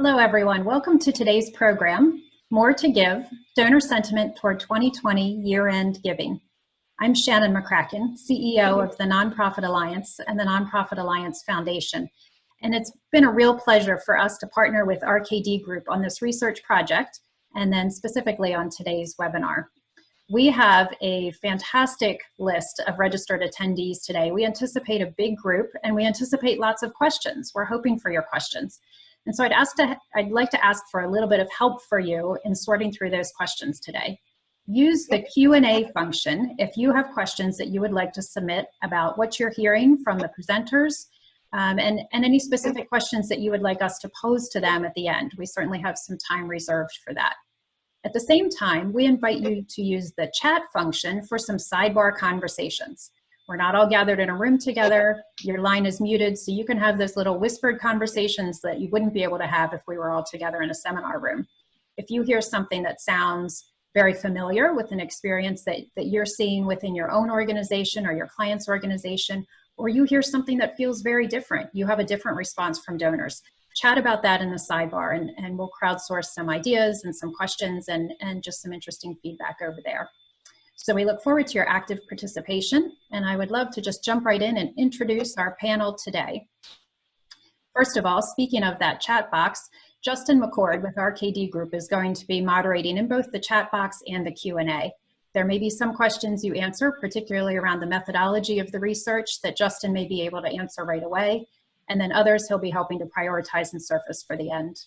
Hello, everyone. Welcome to today's program, More to Give, Donor Sentiment Toward 2020 Year-End Giving. I'm Shannon McCracken, CEO of the Nonprofit Alliance and the Nonprofit Alliance Foundation. And it's been a real pleasure for us to partner with RKD Group on this research project, and then specifically on today's webinar. We have a fantastic list of registered attendees today. We anticipate a big group and we anticipate lots of questions. We're hoping for your questions. And so I'd like to ask for a little bit of help for you in sorting through those questions today. Use the Q&A function if you have questions that you would like to submit about what you're hearing from the presenters and any specific questions that you would like us to pose to them at the end. We certainly have some time reserved for that. At the same time, we invite you to use the chat function for some sidebar conversations. We're not all gathered in a room together. Your line is muted, so you can have those little whispered conversations that you wouldn't be able to have if we were all together in a seminar room. If you hear something that sounds very familiar with an experience that you're seeing within your own organization or your client's organization, or you hear something that feels very different, you have a different response from donors, chat about that in the sidebar, and we'll crowdsource some ideas and some questions and just some interesting feedback over there. So we look forward to your active participation, and I would love to just jump right in and introduce our panel today. First of all, speaking of that chat box, Justin McCord with RKD Group is going to be moderating in both the chat box and the Q&A. There may be some questions you answer, particularly around the methodology of the research, that Justin may be able to answer right away, and then others he'll be helping to prioritize and surface for the end.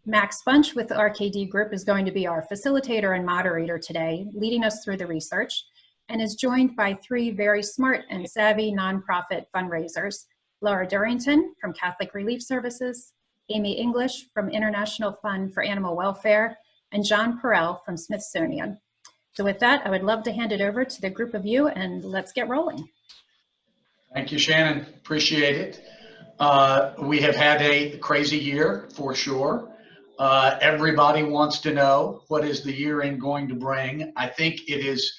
Max Bunch with the RKD Group is going to be our facilitator and moderator today, leading us through the research, and is joined by three very smart and savvy nonprofit fundraisers: Laura Durrington from Catholic Relief Services, Amy English from International Fund for Animal Welfare, and John Perrell from Smithsonian. So with that, I would love to hand it over to the group of you, and let's get rolling. Thank you, Shannon. Appreciate it. We have had a crazy year for sure. Everybody wants to know what is the year end going to bring. I think it is,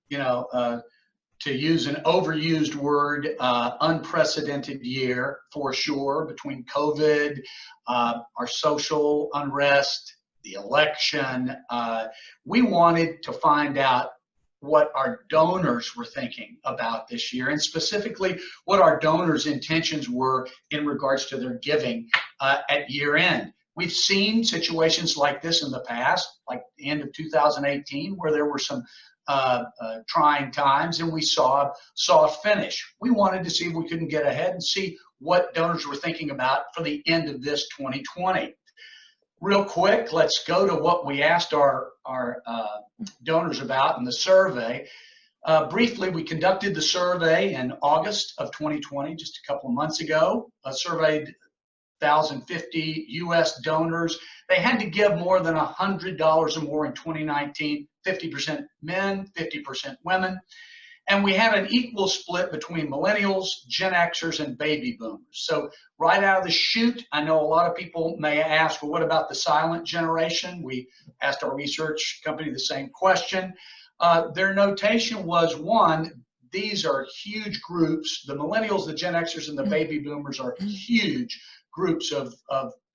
to use an overused word, unprecedented year for sure, between COVID, our social unrest, the election. We wanted to find out what our donors were thinking about this year, and specifically what our donors' intentions were in regards to their giving at year end. We've seen situations like this in the past, like the end of 2018, where there were some trying times, and we saw a finish. We wanted to see if we couldn't get ahead and see what donors were thinking about for the end of this 2020. Real quick, let's go to what we asked our donors about in the survey. Briefly, we conducted the survey in August of 2020, just a couple of months ago. Surveyed 1,050 U.S. donors. They had to give more than $100 or more in 2019, 50% men, 50% women. And we had an equal split between millennials, Gen Xers, and baby boomers. So right out of the chute, I know a lot of people may ask, well, what about the silent generation? We asked our research company the same question. Their notation was, one, these are huge groups. The millennials, the Gen Xers, and the baby boomers are huge groups of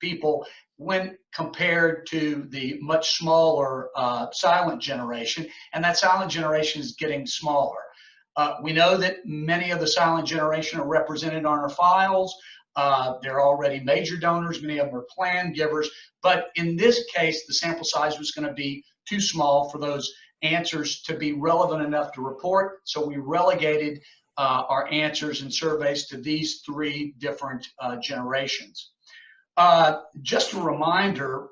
people when compared to the much smaller silent generation, and that silent generation is getting smaller. We know that many of the silent generation are represented on our files. They're already major donors, many of them are planned givers, but in this case, the sample size was going to be too small for those answers to be relevant enough to report, so we relegated our answers and surveys to these three different generations. Just a reminder,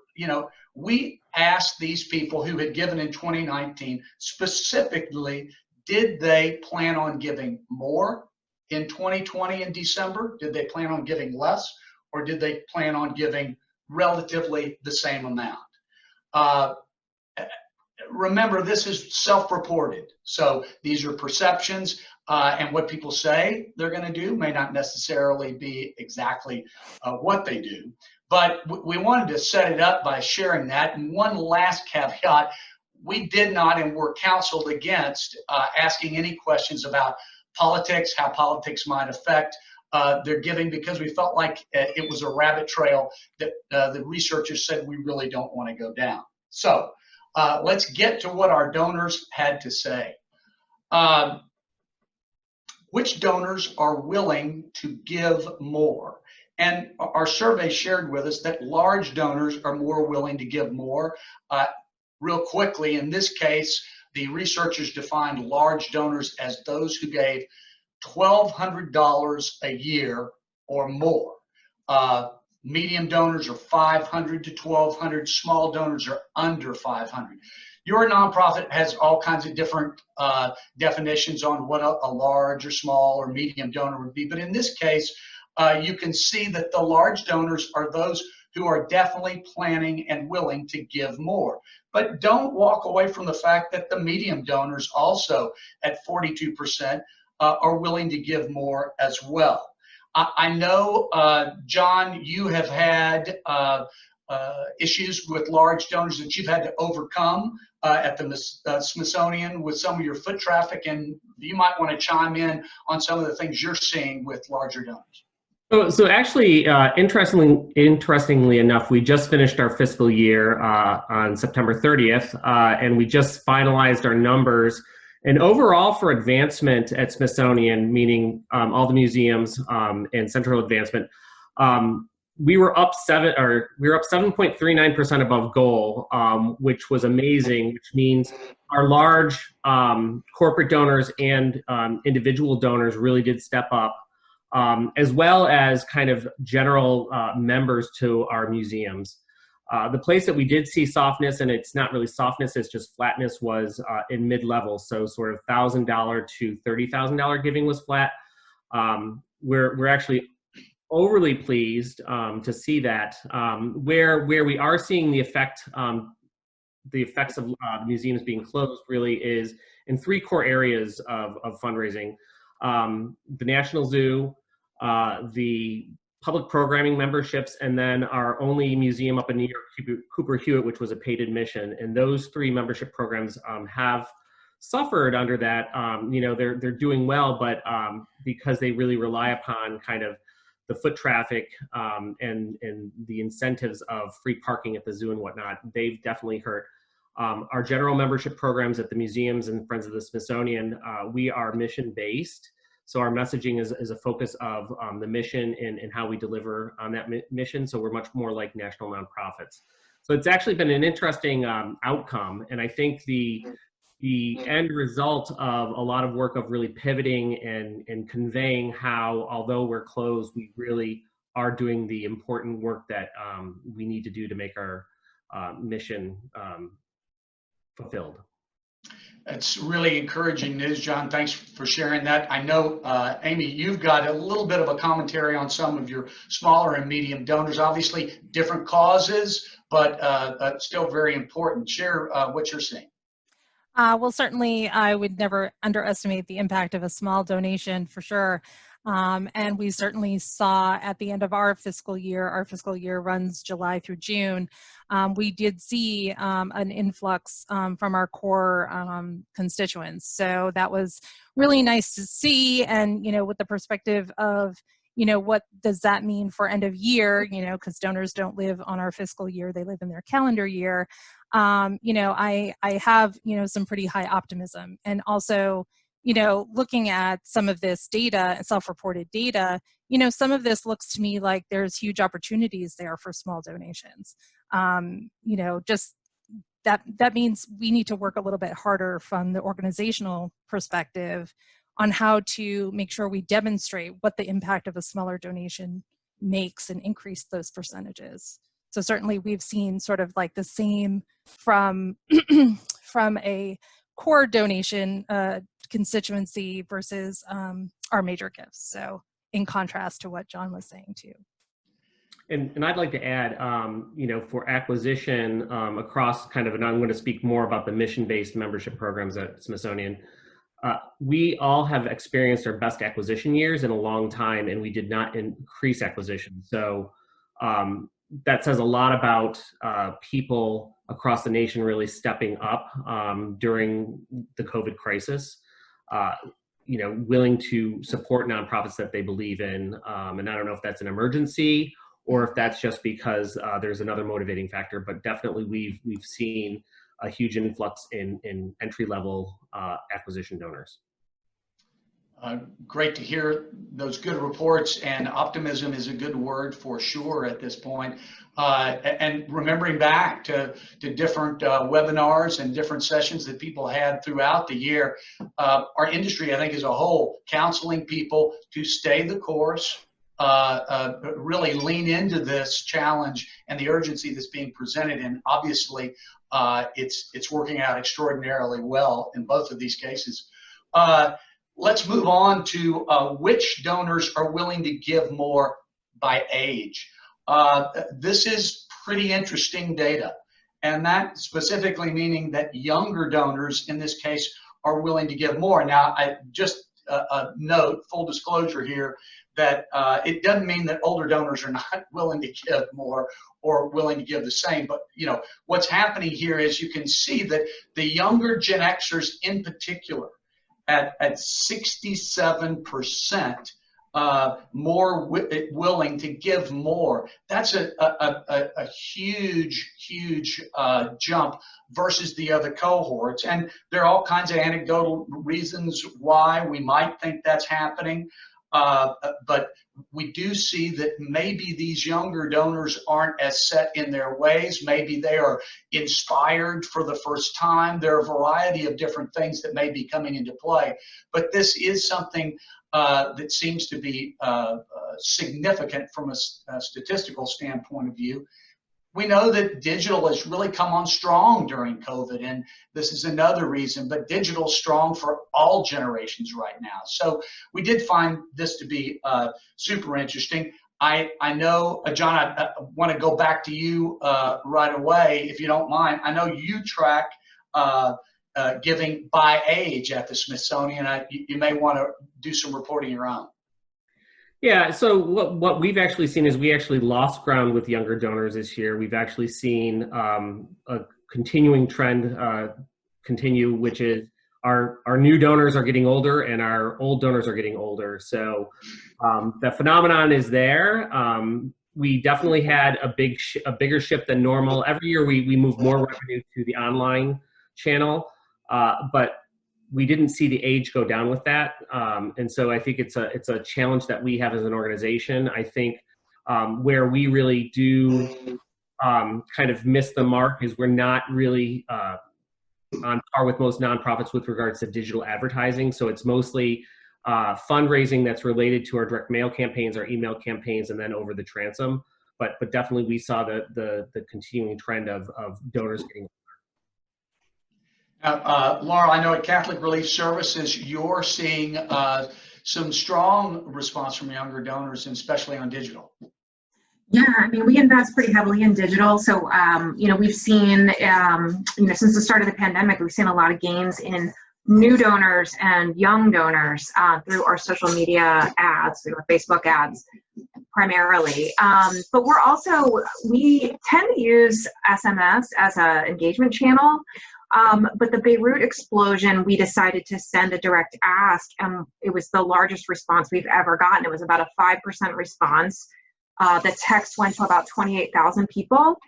we asked these people who had given in 2019 specifically, did they plan on giving more in 2020 in December? Did they plan on giving less? Or did they plan on giving relatively the same amount? Remember, this is self-reported. So these are perceptions, and what people say they're going to do may not necessarily be exactly what they do. But we wanted to set it up by sharing that. And one last caveat, we did not and were counseled against asking any questions about politics, how politics might affect their giving because we felt like it was a rabbit trail that the researchers said we really don't want to go down. So let's get to what our donors had to say. Which donors are willing to give more? And our survey shared with us that large donors are more willing to give more. Real quickly, in this case, the researchers defined large donors as those who gave $1,200 a year or more. Medium donors are $500 to $1,200. Small donors are under $500. Your nonprofit has all kinds of different definitions on what a large or small or medium donor would be. But in this case, you can see that the large donors are those who are definitely planning and willing to give more. But don't walk away from the fact that the medium donors also at 42% are willing to give more as well. I know, John, you have had issues with large donors that you've had to overcome at the Smithsonian with some of your foot traffic, and you might want to chime in on some of the things you're seeing with larger donors. So actually, interestingly enough, we just finished our fiscal year on September 30th, and we just finalized our numbers. And overall, for advancement at Smithsonian, meaning all the museums and central advancement, we were up 7.39% above goal, which was amazing. Which means our large corporate donors and individual donors really did step up, as well as kind of general members to our museums. The place that we did see softness, and it's not really softness, it's just flatness, was in mid-level. So sort of $1,000 to $30,000 giving was flat. We're actually overly pleased to see that. Where we are seeing the effects of the museums being closed really is in three core areas of fundraising: the National Zoo, the public programming memberships, and then our only museum up in New York, Cooper Hewitt, which was a paid admission. And those three membership programs have suffered under that. They're doing well, but because they really rely upon kind of the foot traffic and the incentives of free parking at the zoo and whatnot, they've definitely hurt. Our general membership programs at the museums and Friends of the Smithsonian, we are mission-based. So our messaging is a focus of the mission and how we deliver on that mission. So we're much more like national nonprofits. So it's actually been an interesting outcome. And I think the end result of a lot of work of really pivoting and conveying how, although we're closed, we really are doing the important work that we need to do to make our mission fulfilled. It's really encouraging news, John. Thanks for sharing that. I know, Amy, you've got a little bit of a commentary on some of your smaller and medium donors. Obviously, different causes, but still very important. Share what you're seeing. Well, certainly, I would never underestimate the impact of a small donation, for sure. And we certainly saw at the end of our fiscal year runs July through June, we did see an influx from our core constituents. So that was really nice to see. And, with the perspective of, what does that mean for end of year, because donors don't live on our fiscal year, they live in their calendar year. I have, some pretty high optimism. And also, looking at some of this data, self-reported data, some of this looks to me like there's huge opportunities there for small donations. Just that means we need to work a little bit harder from the organizational perspective on how to make sure we demonstrate what the impact of a smaller donation makes and increase those percentages. So certainly we've seen sort of like the same from a core donation constituency versus our major gifts. So in contrast to what John was saying too. And I'd like to add, for acquisition across kind of, and I'm going to speak more about the mission-based membership programs at Smithsonian. We all have experienced our best acquisition years in a long time, and we did not increase acquisition. So that says a lot about people across the nation really stepping up during the COVID crisis. willing to support nonprofits that they believe in. And I don't know if that's an emergency or if that's just because there's another motivating factor, but definitely we've seen a huge influx in entry-level acquisition donors. Great to hear those good reports, and optimism is a good word for sure at this point. And remembering back to different webinars and different sessions that people had throughout the year, our industry, I think as a whole, counseling people to stay the course, really lean into this challenge and the urgency that's being presented. And obviously, it's working out extraordinarily well in both of these cases. Let's move on to which donors are willing to give more by age. This is pretty interesting data, and that specifically meaning that younger donors in this case are willing to give more. Now, I just note, full disclosure here, that it doesn't mean that older donors are not willing to give more or willing to give the same, but what's happening here is you can see that the younger Gen Xers in particular, at 67% more willing to give more. That's a huge jump versus the other cohorts. And there are all kinds of anecdotal reasons why we might think that's happening. But we do see that maybe these younger donors aren't as set in their ways. Maybe they are inspired for the first time. There are a variety of different things that may be coming into play. But this is something that seems to be significant from a statistical standpoint of view. We know that digital has really come on strong during COVID, and this is another reason, but digital is strong for all generations right now. So we did find this to be super interesting. I know, John, I want to go back to you right away, if you don't mind. I know you track giving by age at the Smithsonian. You may want to do some reporting your own. Yeah, so what we've actually seen is we actually lost ground with younger donors this year. We've actually seen a continuing trend continue, which is our new donors are getting older and our old donors are getting older. So the phenomenon is there. We definitely had a bigger shift than normal. Every year we move more revenue to the online channel, but we didn't see the age go down with that. And so I think it's a challenge that we have as an organization. I think where we really do kind of miss the mark is we're not really on par with most nonprofits with regards to digital advertising. So it's mostly fundraising that's related to our direct mail campaigns, our email campaigns, and then over the transom. But definitely we saw the continuing trend of donors getting. Now, Laura, I know at Catholic Relief Services, you're seeing some strong response from younger donors, and especially on digital. Yeah, I mean, we invest pretty heavily in digital. So, we've seen, since the start of the pandemic, we've seen a lot of gains in new donors and young donors through our social media ads, through our Facebook ads primarily. But we tend to use SMS as an engagement channel. But the Beirut explosion, we decided to send a direct ask, and it was the largest response we've ever gotten. It was about a 5% response. The text went to about 28,000 people,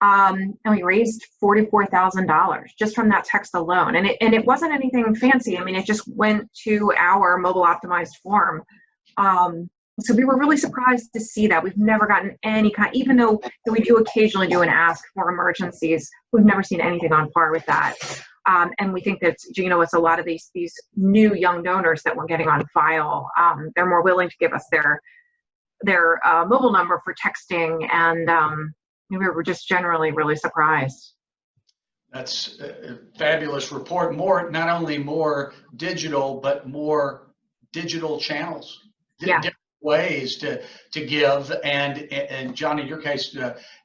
and we raised $44,000 just from that text alone. And it wasn't anything fancy. I mean, it just went to our mobile optimized form. So we were really surprised to see that. We've never gotten any kind, even though we do occasionally do an ask for emergencies, we've never seen anything on par with that. And we think that, it's a lot of these new young donors that we're getting on file. They're more willing to give us their mobile number for texting, and we were just generally really surprised. That's a fabulous report. Not only more digital, but more digital channels. Yeah. Different ways to give, and John, in your case,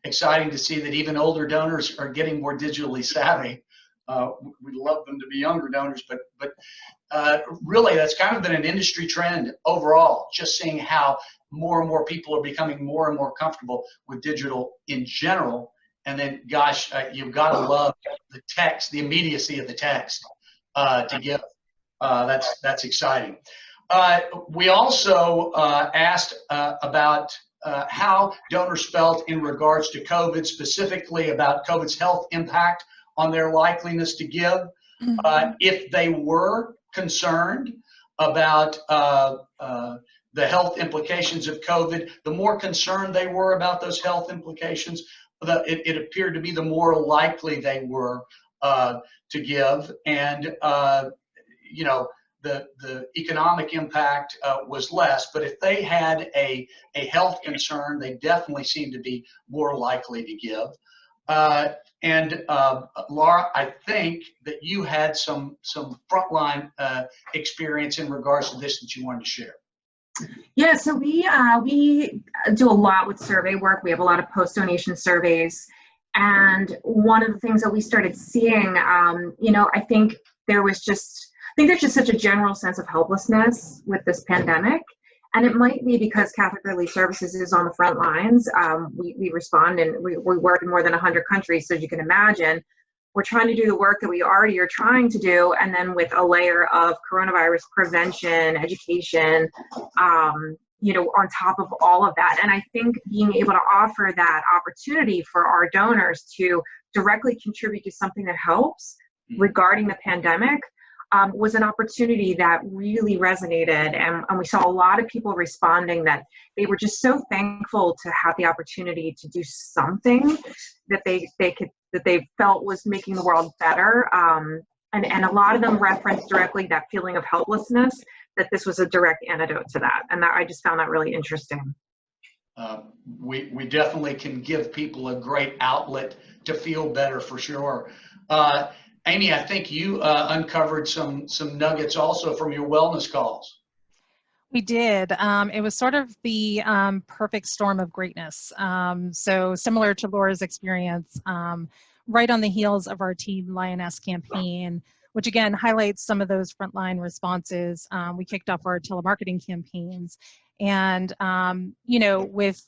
exciting to see that even older donors are getting more digitally savvy. We'd love them to be younger donors, but really that's kind of been an industry trend overall, just seeing how more and more people are becoming more and more comfortable with digital in general. And then, gosh, you've got to love the text, the immediacy of the text to give. That's exciting. We also asked about how donors felt in regards to COVID, specifically about COVID's health impact on their likeliness to give. If they were concerned about the health implications of COVID, the more concerned they were about those health implications, it appeared to be the more likely they were to give. And you know, the economic impact was less, but if they had a health concern, they definitely seemed to be more likely to give. And Laura, I think that you had some frontline experience in regards to this that you wanted to share. Yeah, so we do a lot with survey work. We have a lot of post-donation surveys. And one of the things that we started seeing, you know, I think there's just such a general sense of helplessness with this pandemic. And it might be because Catholic Relief Services is on the front lines. We respond, and we work in more than 100 countries. So you can imagine, we're trying to do the work that we already are trying to do, and then with a layer of coronavirus prevention, education, you know, on top of all of that. And I think being able to offer that opportunity for our donors to directly contribute to something that helps regarding the pandemic was an opportunity that really resonated. And we saw a lot of people responding that they were just so thankful to have the opportunity to do something that they felt was making the world better. And a lot of them referenced directly that feeling of helplessness, that this was a direct antidote to that. And that, I just found that really interesting. We definitely can give people a great outlet to feel better, for sure. Amy, I think you uncovered some nuggets also from your wellness calls. We did. It was sort of the perfect storm of greatness. So similar to Laura's experience, right on the heels of our Team Lioness campaign, which again highlights some of those frontline responses, we kicked off our telemarketing campaigns. And, you know, with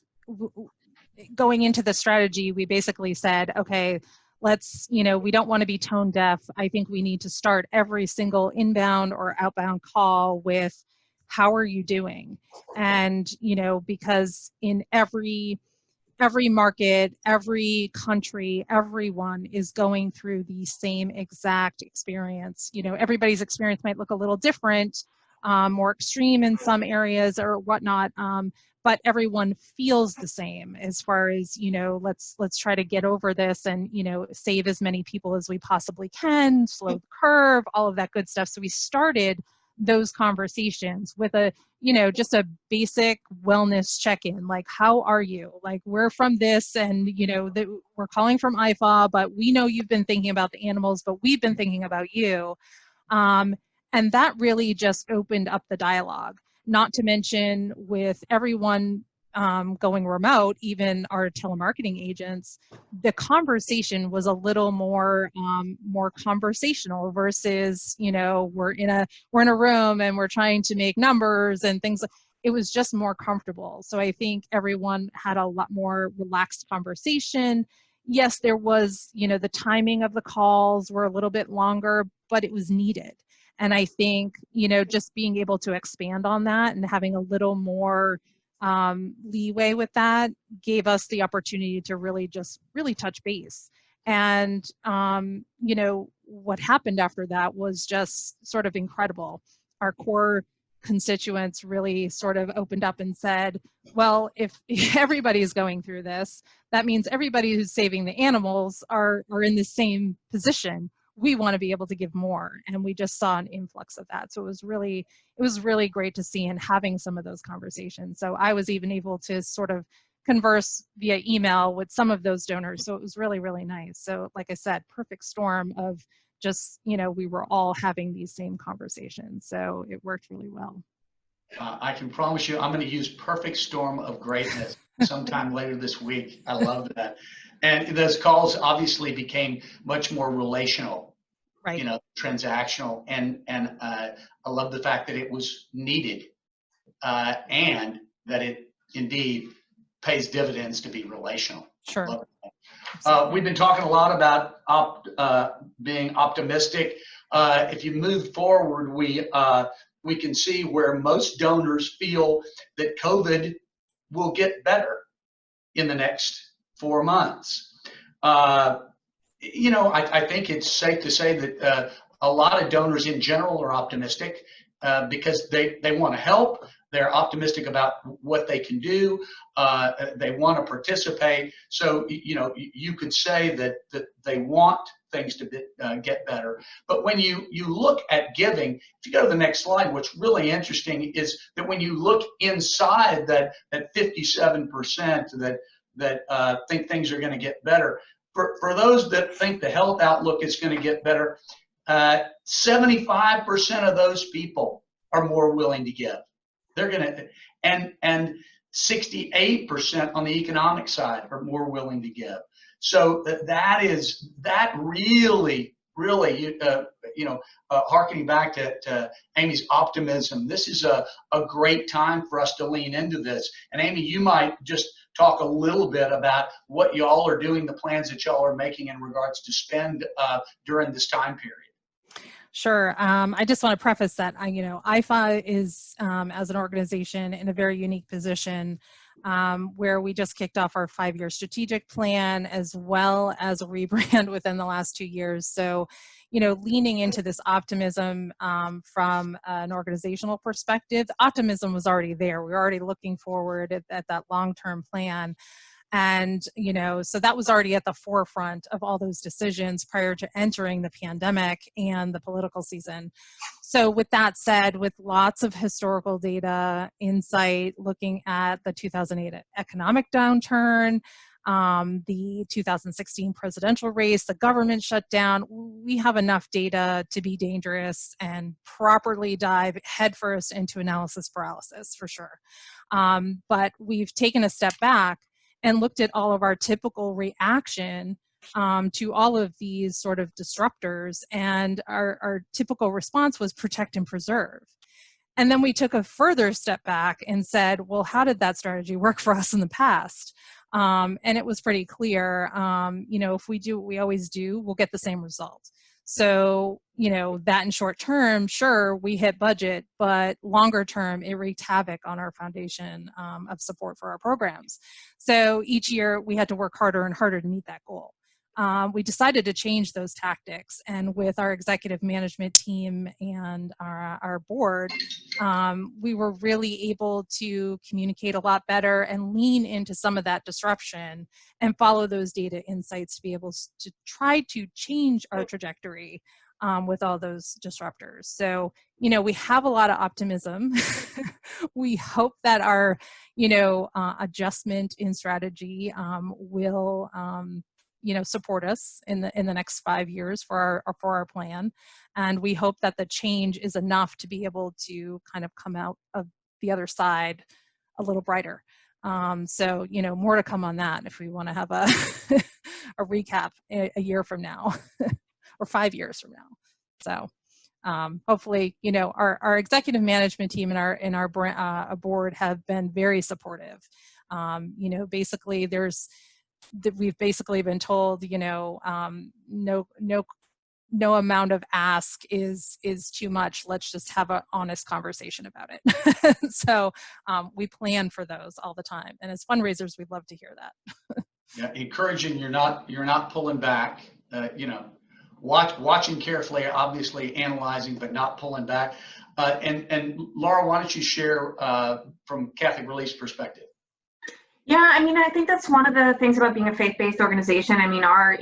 going into the strategy, we basically said, okay, let's, you know, we don't want to be tone deaf. I think we need to start every single inbound or outbound call with, how are you doing? And, you know, because in every market, every country, everyone is going through the same exact experience. You know, everybody's experience might look a little different, more extreme in some areas or whatnot, but everyone feels the same as far as, you know, let's try to get over this and, you know, save as many people as we possibly can, slow the curve, all of that good stuff. So we started those conversations with a, you know, just a basic wellness check-in, like, how are you? Like, we're from this, and, you know, we're calling from IFA, but we know you've been thinking about the animals, but we've been thinking about you. And that really just opened up the dialogue, not to mention with everyone going remote, even our telemarketing agents, the conversation was a little more conversational versus, you know, we're in a room and we're trying to make numbers and things. It was just more comfortable. So I think everyone had a lot more relaxed conversation. Yes, there was, you know, the timing of the calls were a little bit longer, but it was needed. And I think, you know, just being able to expand on that and having a little more leeway with that gave us the opportunity to really touch base. And, you know, what happened after that was just sort of incredible. Our core constituents really sort of opened up and said, well, if everybody's going through this, that means everybody who's saving the animals are in the same position. We want to be able to give more, and we just saw an influx of that. So it was really great to see, and having some of those conversations. So I was even able to sort of converse via email with some of those donors. So it was really, really nice. So like I said, perfect storm of just, you know, we were all having these same conversations. So it worked really well. I can promise you, I'm going to use perfect storm of greatness sometime later this week. I love that. And those calls obviously became much more relational, right? You know, transactional. And I love the fact that it was needed and that it indeed pays dividends to be relational. Sure. We've been talking a lot about being optimistic. if you move forward, we can see where most donors feel that COVID will get better in the next 4 months. I think it's safe to say that a lot of donors in general are optimistic because they want to help. They're optimistic about what they can do. They want to participate. So, you could say that they want things to get better. But when you look at giving, if you go to the next slide, what's really interesting is that when you look inside that 57% that think things are going to get better, for those that think the health outlook is going to get better, 75% of those people are more willing to give. They're going to, and 68% on the economic side are more willing to give. So that really, harkening back to Amy's optimism, this is a great time for us to lean into this. And Amy, you might just talk a little bit about what y'all are doing, the plans that y'all are making in regards to spend during this time period. Sure. I just want to preface that, IFA is, as an organization, in a very unique position where we just kicked off our 5-year strategic plan as well as a rebrand within the last 2 years. So, leaning into this optimism from an organizational perspective, the optimism was already there. We were already looking forward at that long-term plan. And, so that was already at the forefront of all those decisions prior to entering the pandemic and the political season. So with that said, with lots of historical data, insight, looking at the 2008 economic downturn, the 2016 presidential race, the government shutdown, we have enough data to be dangerous and properly dive headfirst into analysis paralysis for sure. But we've taken a step back and looked at all of our typical reaction to all of these sort of disruptors, and our typical response was protect and preserve. And then we took a further step back and said, well, how did that strategy work for us in the past? And it was pretty clear, if we do what we always do, we'll get the same result. So, that in short term, sure, we hit budget, but longer term, it wreaked havoc on our foundation of support for our programs. So each year we had to work harder and harder to meet that goal. We decided to change those tactics, and with our executive management team and our board, we were really able to communicate a lot better and lean into some of that disruption and follow those data insights to be able to try to change our trajectory with all those disruptors. So, we have a lot of optimism. We hope that our, adjustment in strategy will support us in the next 5 years for our plan, and we hope that the change is enough to be able to kind of come out of the other side a little brighter. So more to come on that if we want to have a a recap a year from now or 5 years from now. So hopefully our executive management team and our board have been very supportive. Basically we've basically been told, no amount of ask is too much. Let's just have an honest conversation about it. So we plan for those all the time, and as fundraisers, we'd love to hear that. Yeah, encouraging. You're not pulling back. Watching carefully, obviously analyzing, but not pulling back. And Laura, why don't you share from Catholic Relief's perspective? Yeah, I think that's one of the things about being a faith-based organization. Our,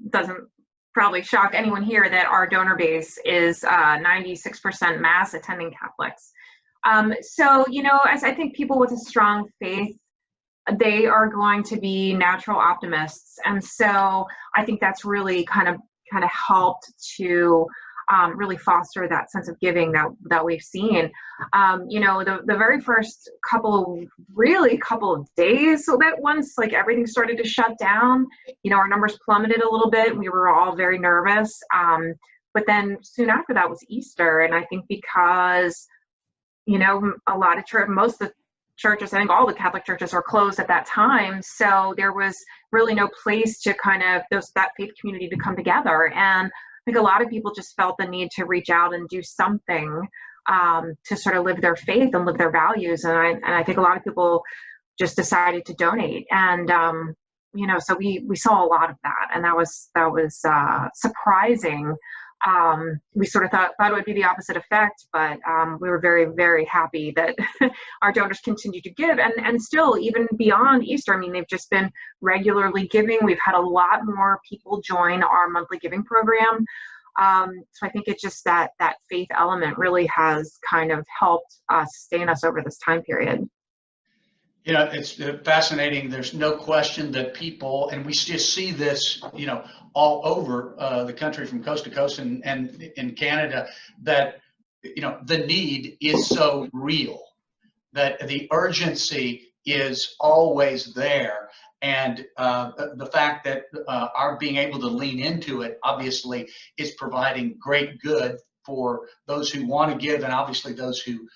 doesn't probably shock anyone here that our donor base is 96% mass attending Catholics. So, as I think people with a strong faith, they are going to be natural optimists. And so I think that's really kind of helped to really foster that sense of giving that we've seen. The very first couple of days, so that once everything started to shut down, our numbers plummeted a little bit. We were all very nervous. But then soon after that was Easter. And I think because, a lot of most of the churches, I think all the Catholic churches are closed at that time. So there was really no place to that faith community to come together. And think a lot of people just felt the need to reach out and do something to sort of live their faith and live their values. And I think a lot of people just decided to donate. And so we saw a lot of that, and that was surprising. We sort of thought it would be the opposite effect, but we were very, very happy that our donors continue to give, and still, even beyond Easter, I mean, they've just been regularly giving. We've had a lot more people join our monthly giving program. So I think it's just that faith element really has kind of helped sustain us over this time period. It's fascinating. There's no question that people, and we just see this, all over the country from coast to coast and in Canada, that, the need is so real, that the urgency is always there. And the fact that our being able to lean into it, obviously, is providing great good for those who want to give, and obviously those who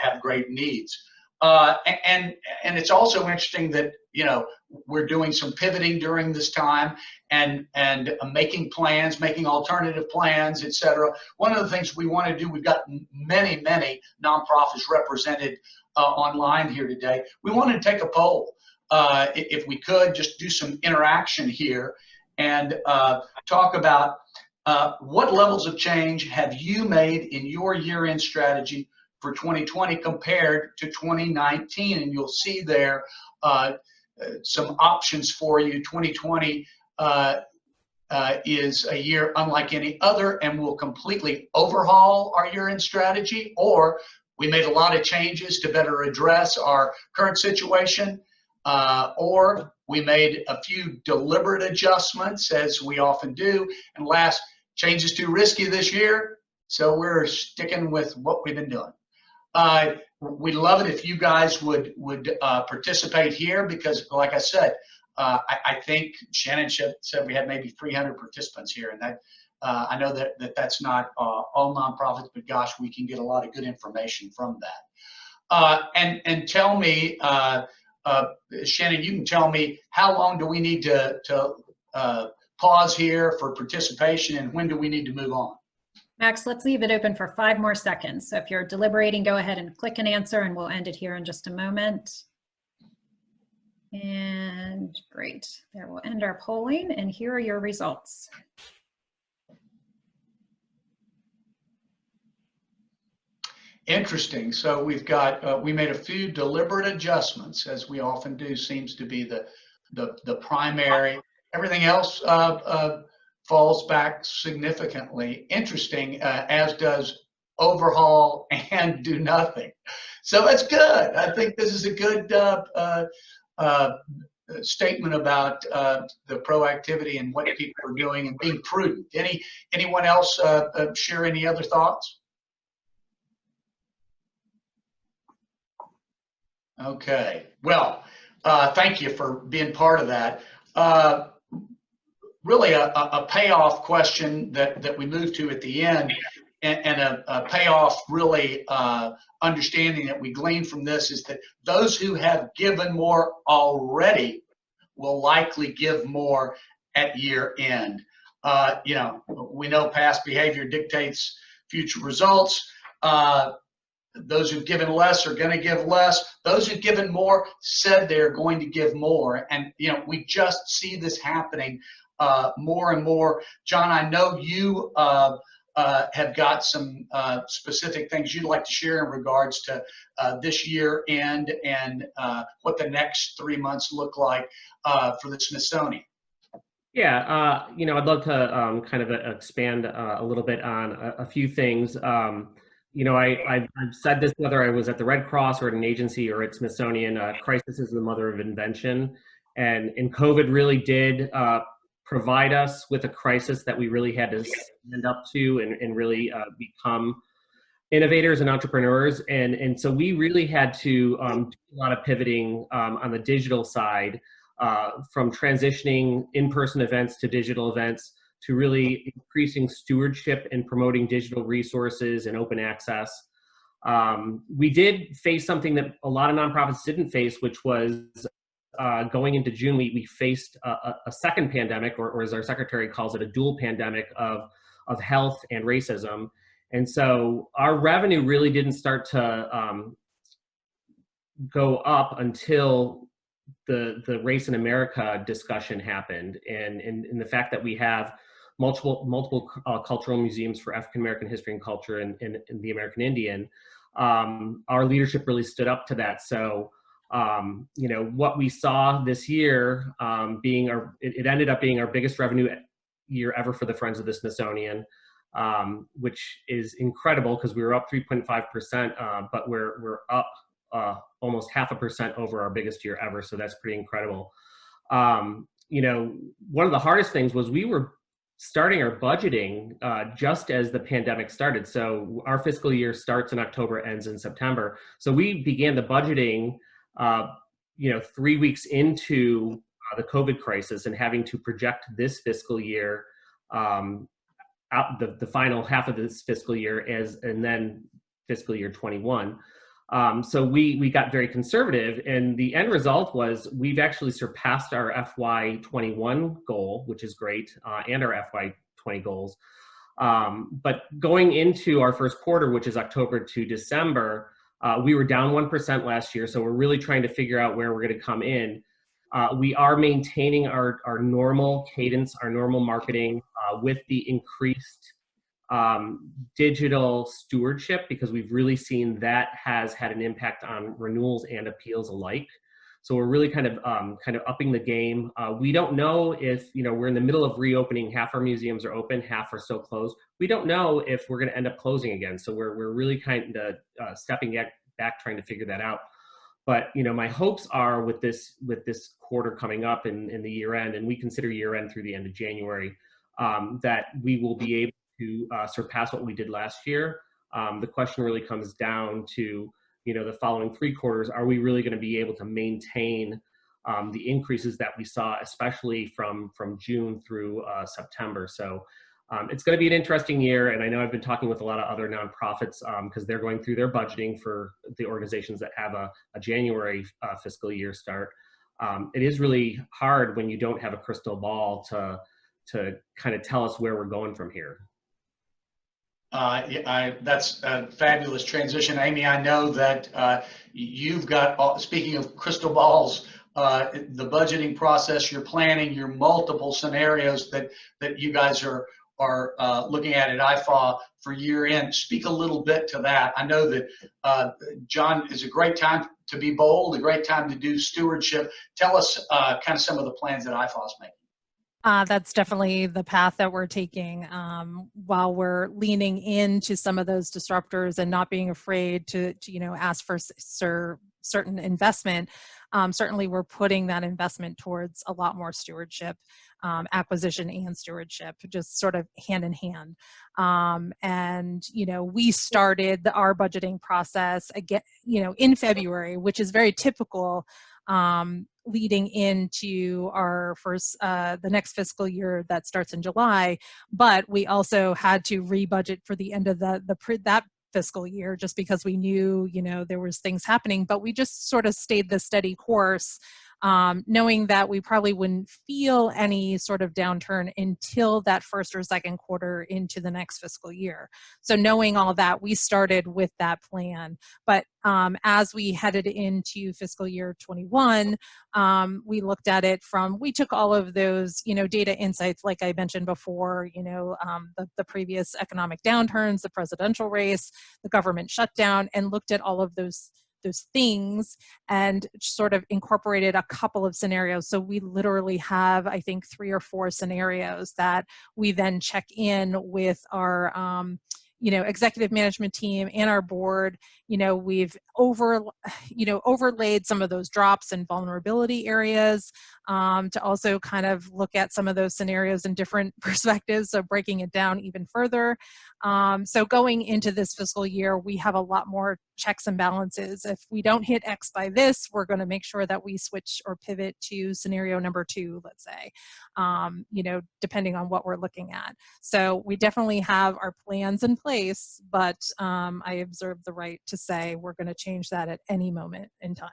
have great needs. And it's also interesting that, we're doing some pivoting during this time and making plans, making alternative plans, et cetera. One of the things we want to do, we've got many, many nonprofits represented online here today. We wanted to take a poll, if we could, just do some interaction here and talk about what levels of change have you made in your year-end strategy for 2020 compared to 2019, and you'll see there some options for you. 2020 is a year unlike any other, and we'll completely overhaul our year-end strategy, or we made a lot of changes to better address our current situation, or we made a few deliberate adjustments, as we often do, and last, change is too risky this year, so we're sticking with what we've been doing. We'd love it if you guys would participate here, because, like I said, I think Shannon said we had maybe 300 participants here, and that I know that's not all nonprofits, but gosh, we can get a lot of good information from that. And tell me, Shannon, you can tell me, how long do we need to pause here for participation, and when do we need to move on? Max, let's leave it open for 5 more seconds. So if you're deliberating, go ahead and click an answer, and we'll end it here in just a moment. And great, there, we'll end our polling, and here are your results. Interesting. So we've got, we made a few deliberate adjustments, as we often do, seems to be the primary. Everything else falls back significantly. Interesting, as does overhaul and do nothing. So that's good. I think this is a good statement about the proactivity and what people are doing and being prudent. Anyone else share any other thoughts? Okay. Well, thank you for being part of that. Really a payoff question that we moved to at the end, and a payoff really understanding that we glean from this is that those who have given more already will likely give more at year end. We know past behavior dictates future results. Those who've given less are going to give less. Those who've given more said they're going to give more. And, we just see this happening more and more. John, I know you have got some specific things you'd like to share in regards to this year end and what the next 3 months look like for the Smithsonian. Yeah, I'd love to kind of expand a little bit on a few things. I've said this whether I was at the Red Cross or at an agency or at Smithsonian, crisis is the mother of invention. And COVID really did provide us with a crisis that we really had to stand up to and really become innovators and entrepreneurs. And so we really had to do a lot of pivoting on the digital side, from transitioning in-person events to digital events, to really increasing stewardship and promoting digital resources and open access. We did face something that a lot of nonprofits didn't face, which was going into June, we faced a second pandemic, or as our secretary calls it, a dual pandemic of health and racism. And so our revenue really didn't start to go up until the Race in America discussion happened, and the fact that we have multiple cultural museums for African American history and culture and the American Indian. Our leadership really stood up to that. So what we saw this year it ended up being our biggest revenue year ever for the Friends of the Smithsonian, which is incredible because we were up 3.5%, but we're up almost 0.5% over our biggest year ever. So that's pretty incredible. One of the hardest things was we were starting our budgeting just as the pandemic started. So our fiscal year starts in October, ends in September. So we began the budgeting, 3 weeks into the COVID crisis, and having to project this fiscal year, out the final half of this fiscal year and then fiscal year 21. So we got very conservative, and the end result was we've actually surpassed our FY21 goal, which is great, and our FY20 goals. But going into our first quarter, which is October to December, we were down 1% last year. So we're really trying to figure out where we're going to come in. We are maintaining our normal cadence, our normal marketing with the increased digital stewardship, because we've really seen that has had an impact on renewals and appeals alike. So we're really kind of upping the game. We don't know if, we're in the middle of reopening. Half our museums are open, half are still closed. We don't know if we're going to end up closing again. So we're really kind of stepping back, trying to figure that out. But my hopes are with this quarter coming up in the year end, and we consider year end through the end of January, that we will be able to surpass what we did last year. The question really comes down to, the following 3 quarters. Are we really going to be able to maintain the increases that we saw, especially from June through September? So it's going to be an interesting year. And I know I've been talking with a lot of other nonprofits because they're going through their budgeting for the organizations that have a January fiscal year start. It is really hard when you don't have a crystal ball to kind of tell us where we're going from here. That's a fabulous transition. Amy, I know that you've got, speaking of crystal balls, the budgeting process, your planning, your multiple scenarios that you guys are looking at IFAW for year end. Speak a little bit to that. I know that, John, is a great time to be bold, a great time to do stewardship. Tell us kind of some of the plans that IFAW is making. That's definitely the path that we're taking, while we're leaning into some of those disruptors and not being afraid to ask for certain investment. Certainly we're putting that investment towards a lot more stewardship, acquisition and stewardship, just sort of hand in hand. And we started our budgeting process again, in February, which is very typical, leading into our first, the next fiscal year that starts in July. But we also had to rebudget for the end of that fiscal year, just because we knew, there was things happening, but we just sort of stayed the steady course, knowing that we probably wouldn't feel any sort of downturn until that first or second quarter into the next fiscal year. So knowing all that, we started with that plan. But as we headed into fiscal year 21, we looked at it we took all of those, data insights, like I mentioned before, the previous economic downturns, the presidential race, the government shutdown, and looked at all of those things and sort of incorporated a couple of scenarios. So we literally have, I think, 3 or 4 scenarios that we then check in with our executive management team and our board. We've overlaid some of those drops and vulnerability areas, to also kind of look at some of those scenarios in different perspectives, so breaking it down even further. So going into this fiscal year, we have a lot more checks and balances. If we don't hit X by this, we're going to make sure that we switch or pivot to scenario number 2, let's say, depending on what we're looking at. So we definitely have our plans in place, but I observe the right to say we're going to change that at any moment in time.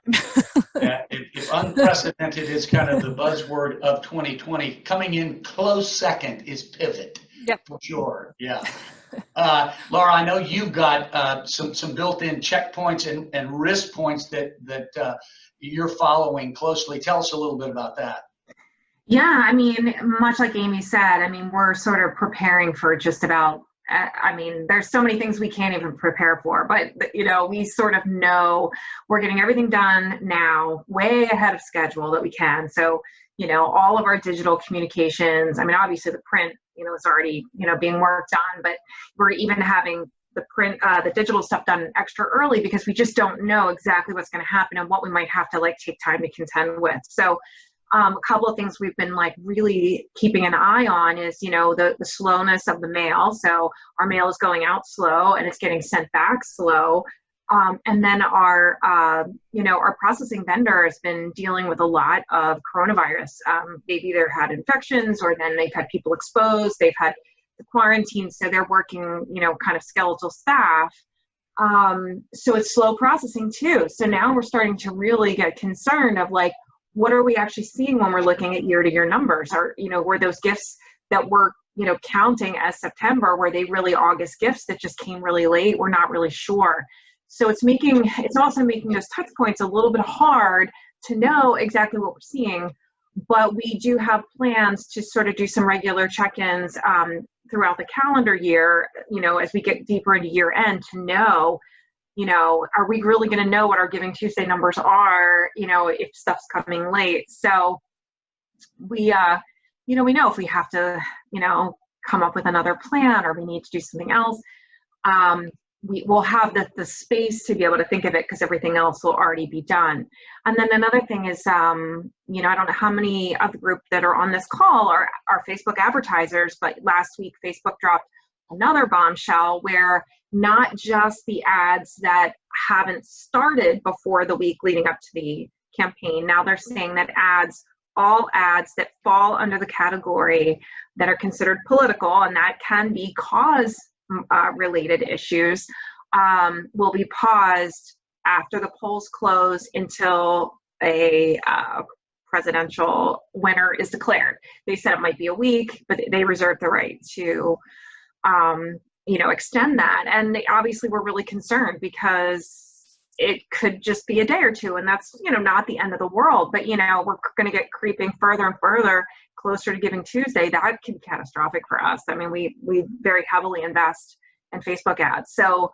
Yeah, if unprecedented is kind of the buzzword of 2020, coming in close second is pivot. Yep. For sure, yeah. Laura, I know you've got some built-in checkpoints and risk points that you're following closely. Tell us a little bit about that. Yeah, I mean, much like Amy said, I mean, we're sort of preparing for just about, I mean, there's so many things we can't even prepare for, but, you know, we sort of know we're getting everything done now, way ahead of schedule that we can. So, you know, all of our digital communications, I mean, obviously the print, you know, is already, you know, being worked on, but we're even having the print, the digital stuff done extra early because we just don't know exactly what's going to happen and what we might have to like take time to contend with. So, a couple of things we've been like really keeping an eye on is, you know, the slowness of the mail. So our mail is going out slow and it's getting sent back slow. And then our, you know, our processing vendor has been dealing with a lot of coronavirus. They've either had infections or then they've had people exposed. They've had the quarantine. So they're working, you know, kind of skeletal staff. So it's slow processing too. So now we're starting to really get concerned of like, what are we actually seeing when we're looking at year-to-year numbers? Or, you know, were those gifts that we're, you know, counting as September, were they really August gifts that just came really late? We're not really sure. So it's also making those touch points a little bit hard to know exactly what we're seeing, but we do have plans to sort of do some regular check-ins throughout the calendar year, you know, as we get deeper into year end to know, you know, are we really going to know what our Giving Tuesday numbers are, you know, if stuff's coming late? So we, you know, we know if we have to, you know, come up with another plan or we need to do something else, we will have the space to be able to think of it because everything else will already be done. And then another thing is, you know, I don't know how many of the group that are on this call are Facebook advertisers, but last week Facebook dropped another bombshell where not just the ads that haven't started before the week leading up to the campaign. Now they're saying that all ads that fall under the category that are considered political, and that can be cause related issues, will be paused after the polls close until a presidential winner is declared. They said it might be a week, but they reserve the right to you know, extend that. And obviously we're really concerned because it could just be a day or two, and that's, you know, not the end of the world, but, you know, we're going to get creeping further and further closer to Giving Tuesday. That could be catastrophic for us. I mean, we very heavily invest in Facebook ads, so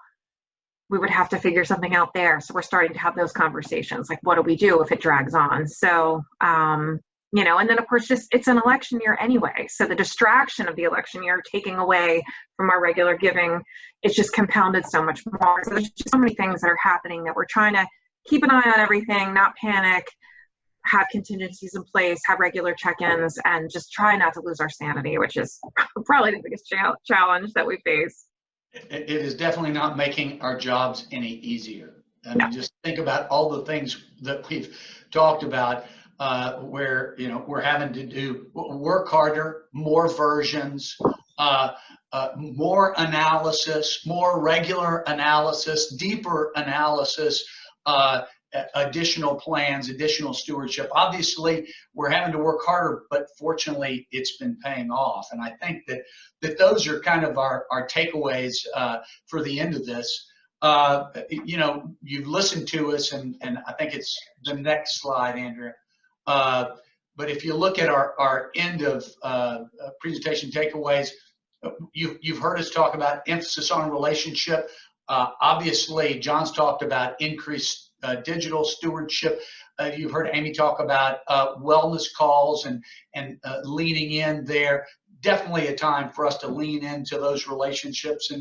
we would have to figure something out there. So we're starting to have those conversations, like, what do we do if it drags on? So, you know, and then of course, just it's an election year anyway. So the distraction of the election year taking away from our regular giving, it's just compounded so much more. So there's just so many things that are happening that we're trying to keep an eye on everything, not panic, have contingencies in place, have regular check-ins, and just try not to lose our sanity, which is probably the biggest challenge that we face. It is definitely not making our jobs any easier. I mean, just think about all the things that we've talked about. Where, you know, we're having to work harder, more versions, more analysis, more regular analysis, deeper analysis, additional plans, additional stewardship. Obviously, we're having to work harder, but fortunately, it's been paying off. And I think that those are kind of our takeaways for the end of this. You know, you've listened to us, and I think it's the next slide, Andrea. But if you look at our end of presentation takeaways, you've heard us talk about emphasis on relationship. Obviously, John's talked about increased digital stewardship. You've heard Amy talk about wellness calls and leaning in there. Definitely a time for us to lean into those relationships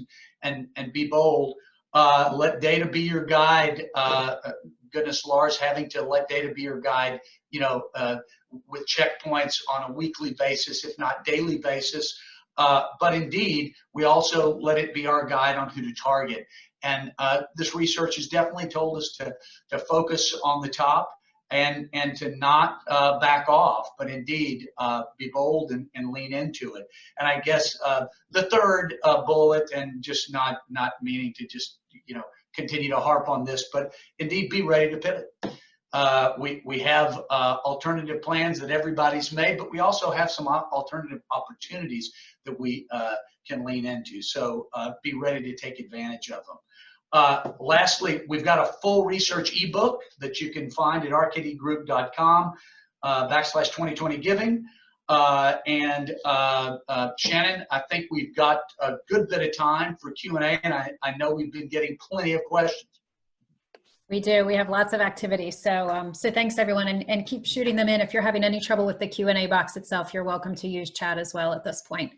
and be bold. Let data be your guide. Goodness, Lars, having to let data be your guide, you know, with checkpoints on a weekly basis, if not daily basis. But indeed, we also let it be our guide on who to target. And this research has definitely told us to focus on the top and to not back off, but indeed be bold and lean into it. And I guess the third bullet, and just not meaning to just, you know, continue to harp on this, but indeed be ready to pivot. We have alternative plans that everybody's made, but we also have some alternative opportunities that we can lean into. So be ready to take advantage of them. Lastly, we've got a full research ebook that you can find at rkdgroup.com /2020 giving. Shannon, I think we've got a good bit of time for Q&A, and I know we've been getting plenty of questions. We do. We have lots of activities. So so thanks everyone, and keep shooting them in. If you're having any trouble with the Q&A box itself, you're welcome to use chat as well at this point.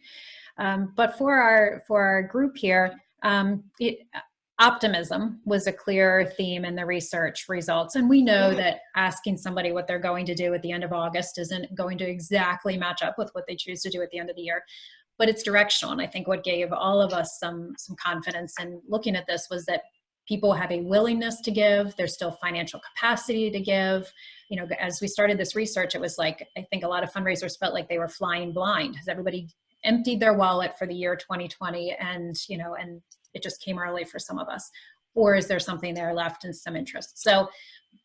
But for our group here, optimism was a clear theme in the research results. And we know that asking somebody what they're going to do at the end of August isn't going to exactly match up with what they choose to do at the end of the year, but it's directional. And I think what gave all of us some confidence in looking at this was that people have a willingness to give. There's still financial capacity to give. You know, as we started this research, it was like, I think a lot of fundraisers felt like they were flying blind. Has everybody emptied their wallet for the year 2020 and, you know, and it just came early for some of us? Or is there something there left and some interest? So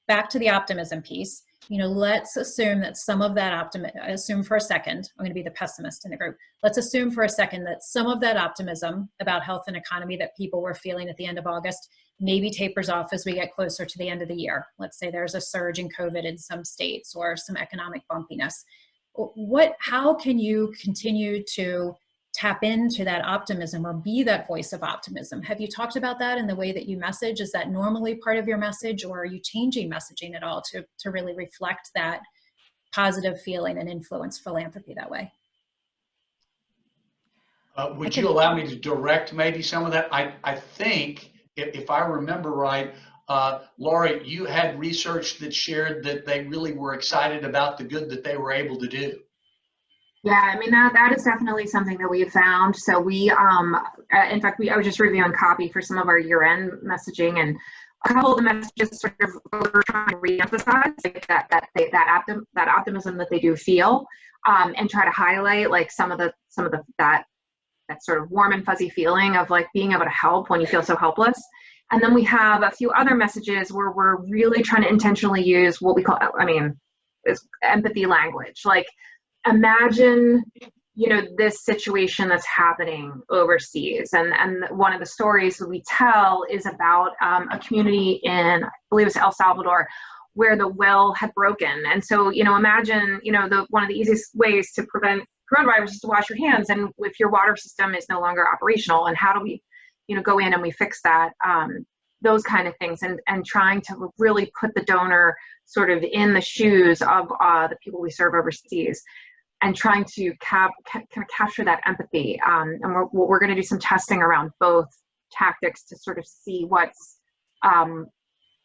back to the optimism piece, you know, let's assume that some of that assume for a second, I'm going to be the pessimist in the group. Let's assume for a second that some of that optimism about health and economy that people were feeling at the end of August maybe tapers off as we get closer to the end of the year. Let's say there's a surge in COVID in some states or some economic bumpiness. How can you continue to tap into that optimism or be that voice of optimism? Have you talked about that in the way that you message? Is that normally part of your message, or are you changing messaging at all to really reflect that positive feeling and influence philanthropy that way? Would you allow me to direct maybe some of that? I think, if I remember right, Laurie, you had research that shared that they really were excited about the good that they were able to do. Yeah, I mean, that is definitely something that we have found. So we, in fact, I was just reviewing copy for some of our year-end messaging, and a couple of the messages sort of were trying to re-emphasize like that optimism that they do feel, and try to highlight like some of that sort of warm and fuzzy feeling of like being able to help when you feel so helpless. And then we have a few other messages where we're really trying to intentionally use what we call, is empathy language. Like, imagine, you know, this situation that's happening overseas. And one of the stories that we tell is about a community in, I believe it's El Salvador, where the well had broken. And so, you know, imagine, you know, one of the easiest ways to prevent coronavirus is to wash your hands. And if your water system is no longer operational, and how do we, you know, go in and we fix that? Those kind of things, and trying to really put the donor sort of in the shoes of the people we serve overseas, and trying to kind of capture that empathy. And we're going to do some testing around both tactics to sort of see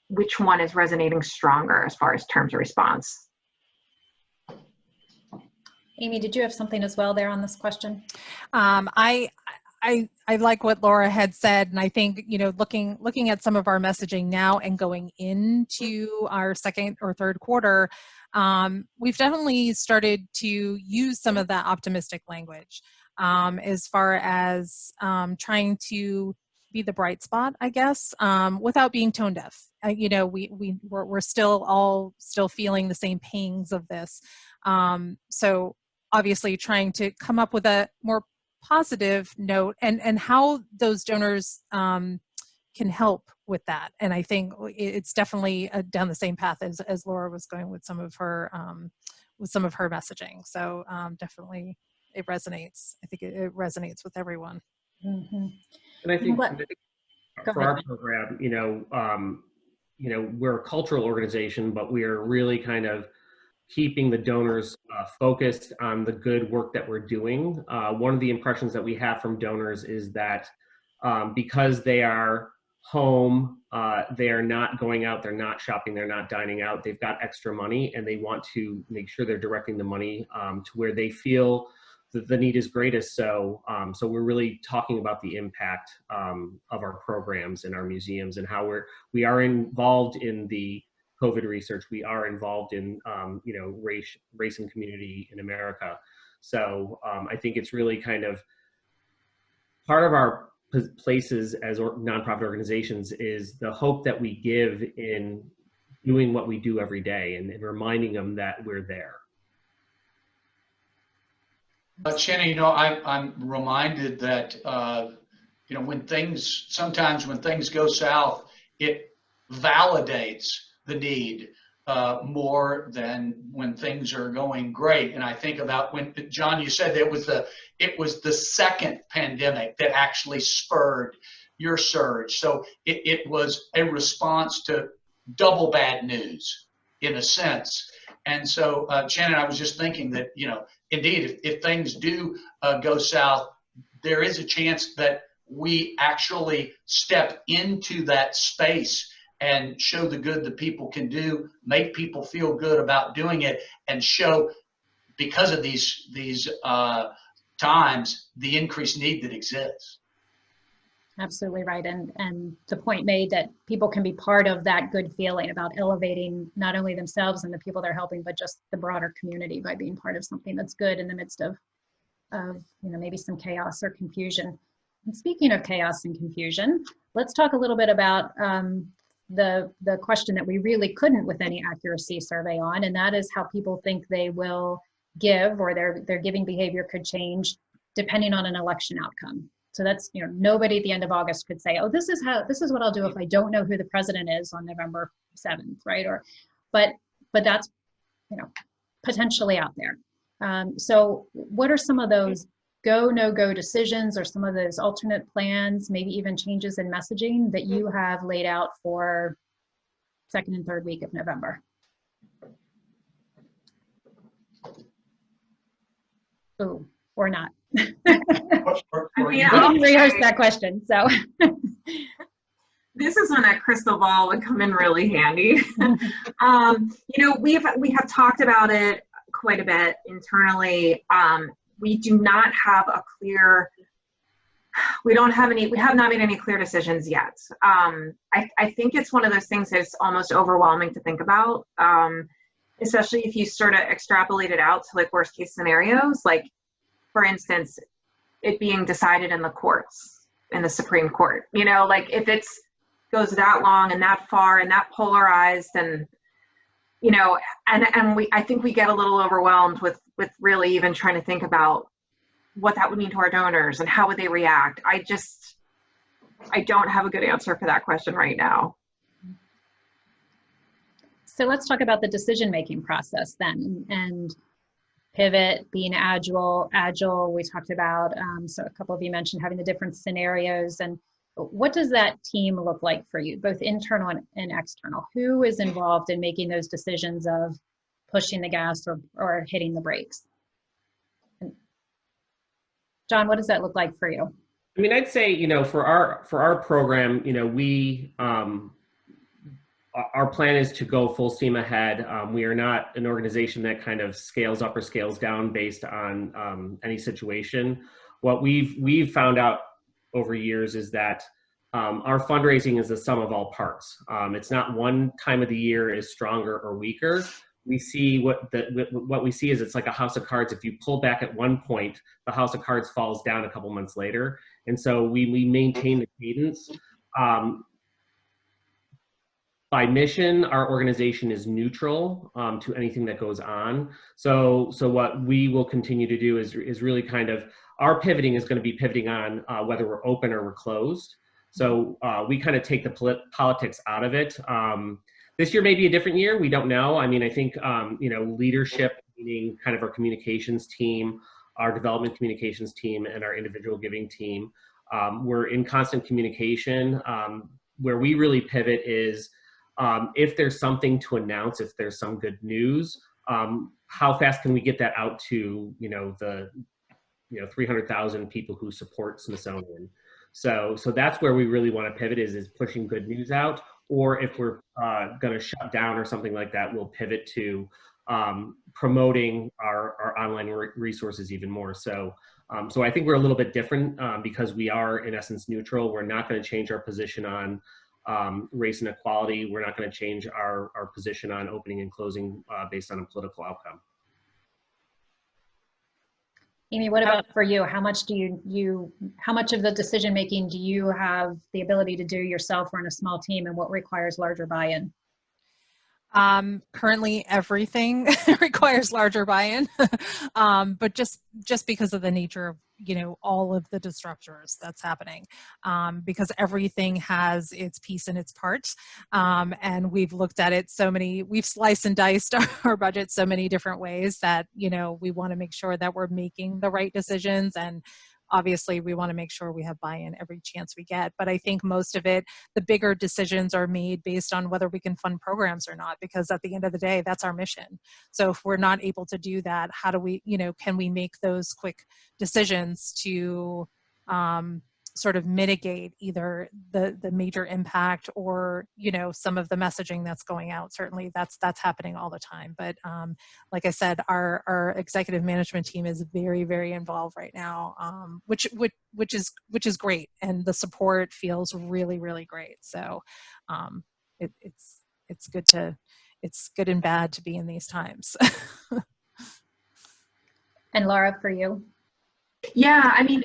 which one is resonating stronger as far as terms of response. Amy, did you have something as well there on this question? I like what Laura had said, and I think, you know, looking at some of our messaging now and going into our second or third quarter, we've definitely started to use some of that optimistic language as far as trying to be the bright spot, I guess, without being tone deaf. You know, we're still feeling the same pangs of this. So obviously trying to come up with a more positive note and how those donors can help with that. And I think it's definitely down the same path as Laura was going with some of her messaging. So definitely it resonates. I think it resonates with everyone. Mm-hmm. And I think for ahead. our program, you know, we're a cultural organization, but we are really kind of keeping the donors focused on the good work that we're doing. One of the impressions that we have from donors is that because they are home, they are not going out, they're not shopping, they're not dining out, they've got extra money, and they want to make sure they're directing the money to where they feel that the need is greatest. So we're really talking about the impact of our programs and our museums, and how we are involved in the COVID research. We are involved in, you know, race and community in America. So I think it's really kind of part of our places as nonprofit organizations is the hope that we give in doing what we do every day and reminding them that we're there. Shannon, you know, I'm reminded that, you know, sometimes when things go south, it validates the need more than when things are going great. And I think about when, John, you said that it was the second pandemic that actually spurred your surge. So it was a response to double bad news in a sense. And so, Shannon, I was just thinking that, you know, indeed, if things do go south, there is a chance that we actually step into that space and show the good that people can do, make people feel good about doing it, and show, because of these times, the increased need that exists. Absolutely right. And the point made that people can be part of that good feeling about elevating not only themselves and the people they're helping, but just the broader community by being part of something that's good in the midst of you know, maybe some chaos or confusion. And speaking of chaos and confusion, let's talk a little bit about the question that we really couldn't with any accuracy survey on, and that is how people think they will give, or their giving behavior could change depending on an election outcome. So that's, you know, nobody at the end of August could say, oh, this is what I'll do if I don't know who the president is on November 7th, right? But that's, you know, potentially out there. So what are some of those go, no-go decisions, or some of those alternate plans, maybe even changes in messaging that you have laid out for second and third week of November? Ooh, or not. Yeah. We didn't rehearse that question, so. This is when that crystal ball would come in really handy. You know, we have talked about it quite a bit internally. We do not have a clear, we have not made any clear decisions yet. I think it's one of those things that's almost overwhelming to think about, especially if you sort of extrapolate it out to like worst case scenarios, like for instance, it being decided in the courts, in the Supreme Court, you know, like if it's goes that long and that far and that polarized, and you know, and I think we get a little overwhelmed with really even trying to think about what that would mean to our donors and how would they react. I don't have a good answer for that question right now. So let's talk about the decision-making process then, and pivot, being agile. We talked about, so a couple of you mentioned having the different scenarios, and what does that team look like for you, both internal and external? Who is involved in making those decisions of pushing the gas or hitting the brakes? John, what does that look like for you? I mean, I'd say, you know, for our program, you know, we our plan is to go full steam ahead. We are not an organization that kind of scales up or scales down based on any situation. What we've found out over years is that our fundraising is the sum of all parts. It's not one time of the year is stronger or weaker. We see what we see is it's like a house of cards. If you pull back at one point, the house of cards falls down a couple months later. And so we maintain the cadence. By mission, our organization is neutral to anything that goes on. So what we will continue to do is really kind of, our pivoting is going to be pivoting on whether we're open or we're closed. So we kind of take the politics out of it. This year may be a different year. We don't know. I mean, I think, you know, leadership, meaning kind of our communications team, our development communications team, and our individual giving team, we're in constant communication. Where we really pivot is if there's something to announce, if there's some good news, how fast can we get that out to, you know, the 300,000 people who support Smithsonian. So that's where we really want to pivot is pushing good news out. Or if we're going to shut down or something like that, we'll pivot to promoting our online resources even more. So I think we're a little bit different because we are in essence neutral. We're not going to change our position on race and equality. We're not going to change our position on opening and closing based on a political outcome. Amy, what about for you? How much do how much of the decision making do you have the ability to do yourself or in a small team, and what requires larger buy-in? Currently, everything requires larger buy-in, but just because of the nature of all of the disruptors that's happening, because everything has its piece and its parts, and we've looked at it we've sliced and diced our budget so many different ways that we want to make sure that we're making the right decisions, and obviously we want to make sure we have buy-in every chance we get. But I think most of it, the bigger decisions are made based on whether we can fund programs or not, because at the end of the day, that's our mission. So if we're not able to do that, how do we, can we make those quick decisions to sort of mitigate either the major impact or some of the messaging that's going out. Certainly that's happening all the time, but like I said, our executive management team is very, very involved right now, which is great, and the support feels really, really great. So it's good and bad to be in these times. And Laura, for you? Yeah, I mean,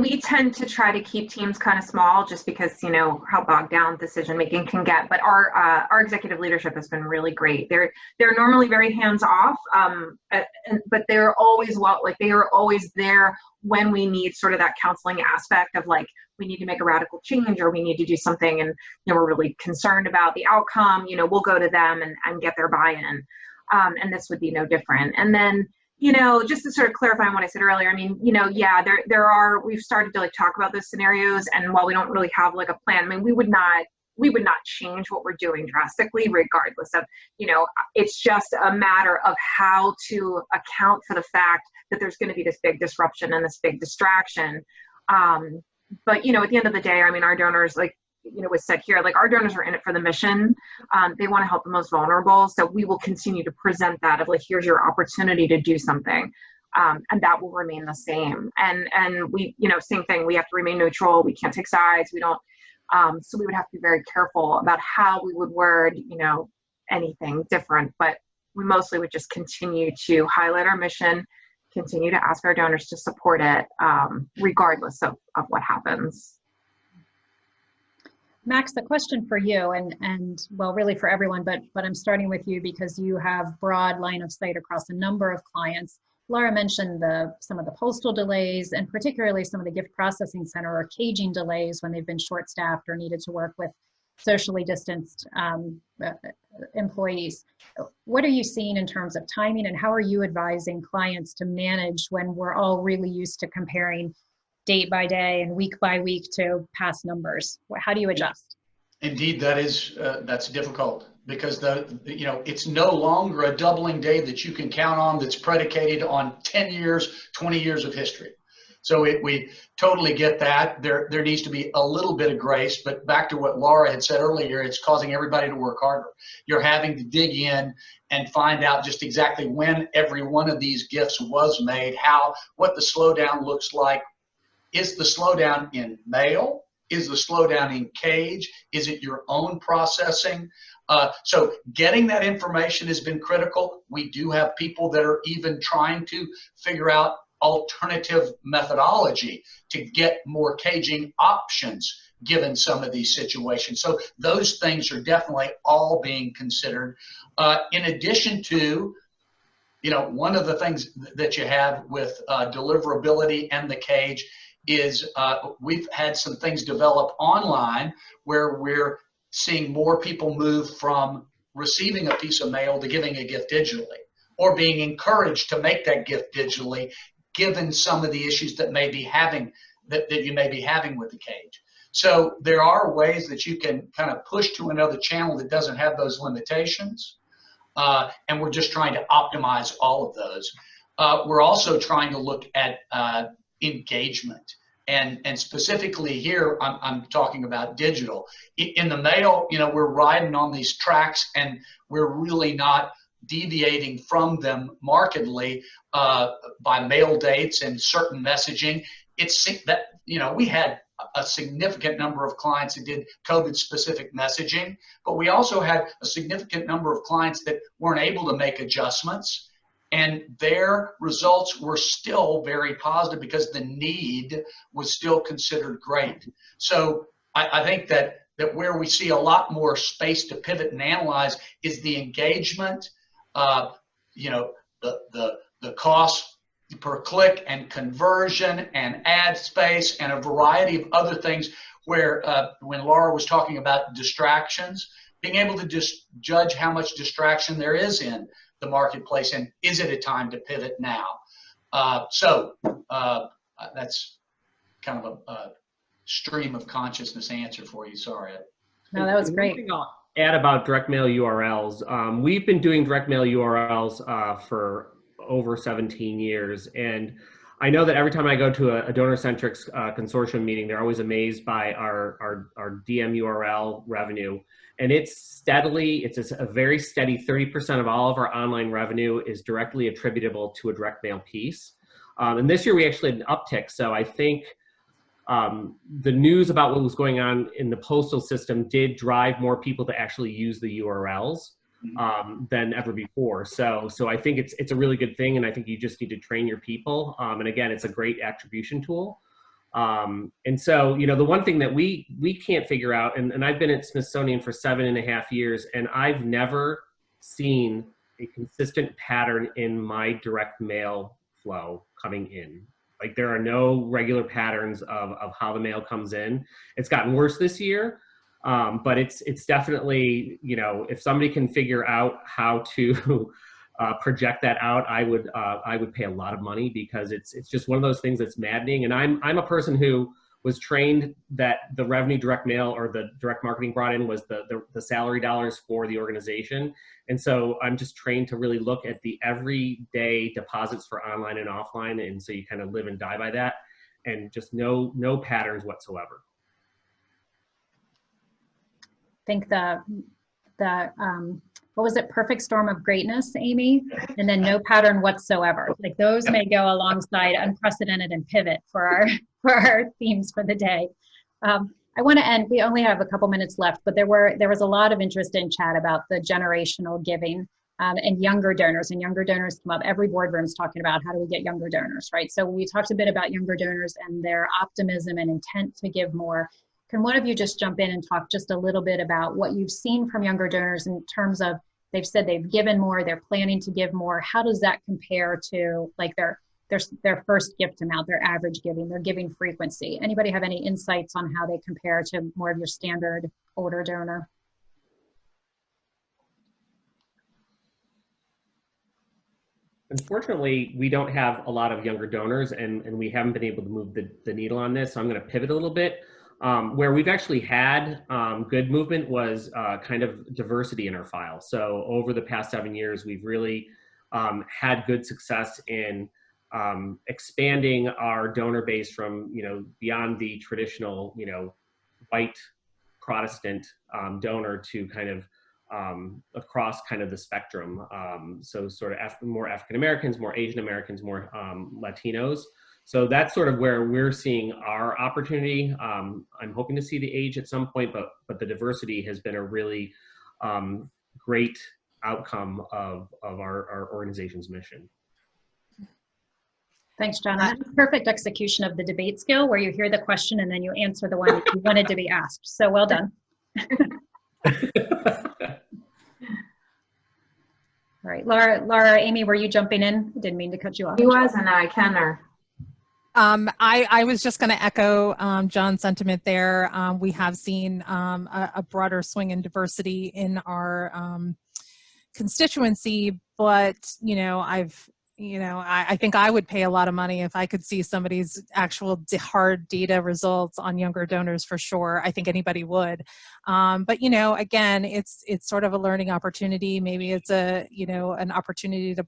we tend to try to keep teams kind of small just because, how bogged down decision making can get. But our executive leadership has been really great. They're normally very hands off, but they're always they are always there when we need sort of that counseling aspect of we need to make a radical change or we need to do something, and we're really concerned about the outcome. We'll go to them and get their buy-in, and this would be no different. And then, just to sort of clarify on what I said earlier, I mean, yeah, we've started to talk about those scenarios, and while we don't really have a plan, I mean, we would not change what we're doing drastically regardless of, it's just a matter of how to account for the fact that there's going to be this big disruption and this big distraction. But, at the end of the day, I mean, our donors, was said here, our donors are in it for the mission. They want to help the most vulnerable. So we will continue to present that of here's your opportunity to do something. And that will remain the same. And we, same thing, we have to remain neutral. We can't take sides. We don't, so we would have to be very careful about how we would word, anything different, but we mostly would just continue to highlight our mission, continue to ask our donors to support it, regardless of what happens. Max, the question for you, and well, really for everyone, but I'm starting with you because you have broad line of sight across a number of clients. Laura mentioned some of the postal delays, and particularly some of the gift processing center or caging delays when they've been short-staffed or needed to work with socially distanced employees. What are you seeing in terms of timing, and how are you advising clients to manage when we're all really used to comparing day by day and week by week to past numbers? How do you adjust? Indeed, that's difficult because it's no longer a doubling day that you can count on that's predicated on 10 years, 20 years of history. So we totally get that. There needs to be a little bit of grace, but back to what Laura had said earlier, it's causing everybody to work harder. You're having to dig in and find out just exactly when every one of these gifts was made, what the slowdown looks like. Is the slowdown in mail? Is the slowdown in cage? Is it your own processing? So getting that information has been critical. We do have people that are even trying to figure out alternative methodology to get more caging options given some of these situations. So those things are definitely all being considered. In addition to, one of the things that you have with deliverability and the cage is we've had some things develop online where we're seeing more people move from receiving a piece of mail to giving a gift digitally, or being encouraged to make that gift digitally, given some of the issues that may be having that you may be having with the cage. So there are ways that you can kind of push to another channel that doesn't have those limitations, and we're just trying to optimize all of those. We're also trying to look at engagement. And specifically here, I'm talking about digital. In the mail, we're riding on these tracks and we're really not deviating from them markedly by mail dates and certain messaging. It's that, we had a significant number of clients that did COVID-specific messaging, but we also had a significant number of clients that weren't able to make adjustments. And their results were still very positive because the need was still considered great. So I think that that where we see a lot more space to pivot and analyze is the engagement, you know, the cost per click and conversion and ad space and a variety of other things where when Laura was talking about distractions, being able to just judge how much distraction there is in the marketplace and is it a time to pivot now? So that's kind of a stream of consciousness answer for you. Sorry. No, that was great. I'll add about direct mail URLs. We've been doing direct mail URLs for over 17 years. And I know that every time I go to a donor-centric consortium meeting, they're always amazed by our DM URL revenue. And it's a very steady 30% of all of our online revenue is directly attributable to a direct mail piece. And this year we actually had an uptick. So I think the news about what was going on in the postal system did drive more people to actually use the URLs than ever before. So I think it's a really good thing, and I think you just need to train your people. And again, it's a great attribution tool. And so, you know, the one thing that we can't figure out, and I've been at Smithsonian for 7.5 years, and I've never seen a consistent pattern in my direct mail flow coming in. Like there are no regular patterns of how the mail comes in. It's gotten worse this year, but it's definitely, you know, if somebody can figure out how to project that out, I would pay a lot of money, because it's just one of those things that's maddening. And I'm a person who was trained that the revenue direct mail or the direct marketing brought in was the salary dollars for the organization. And so I'm just trained to really look at the everyday deposits for online and offline. And so you kind of live and die by that, and just no patterns whatsoever. I think the what was it, perfect storm of greatness, Amy, and then no pattern whatsoever. Like those may go alongside unprecedented and pivot for our themes for the day. I want to end, we only have a couple minutes left, but there was a lot of interest in chat about the generational giving and younger donors, and younger donors come up. Every boardroom's talking about how do we get younger donors, right? So we talked a bit about younger donors and their optimism and intent to give more. Can one of you just jump in and talk just a little bit about what you've seen from younger donors in terms of, they've said they've given more, they're planning to give more. How does that compare to like their first gift amount, their average giving, their giving frequency? Anybody have any insights on how they compare to more of your standard older donor? Unfortunately, we don't have a lot of younger donors, and we haven't been able to move the needle on this. So I'm going to pivot a little bit. Where we've actually had good movement was kind of diversity in our file. So over the past 7 years, we've really had good success in expanding our donor base from, you know, beyond the traditional, you know, white Protestant donor to kind of across kind of the spectrum. So sort of more African Americans, more Asian Americans, more Latinos. So that's sort of where we're seeing our opportunity. I'm hoping to see the age at some point, but the diversity has been a really great outcome of our organization's mission. Thanks, John. That's perfect execution of the debate skill, where you hear the question and then you answer the one that you wanted to be asked. So well done. All right, Laura, Amy, were you jumping in? I didn't mean to cut you off. He was, and I can. I was just going to echo John's sentiment there. We have seen a broader swing in diversity in our constituency, but I think I would pay a lot of money if I could see somebody's actual hard data results on younger donors, for sure. I think anybody would. But, again, it's sort of a learning opportunity. Maybe it's an opportunity to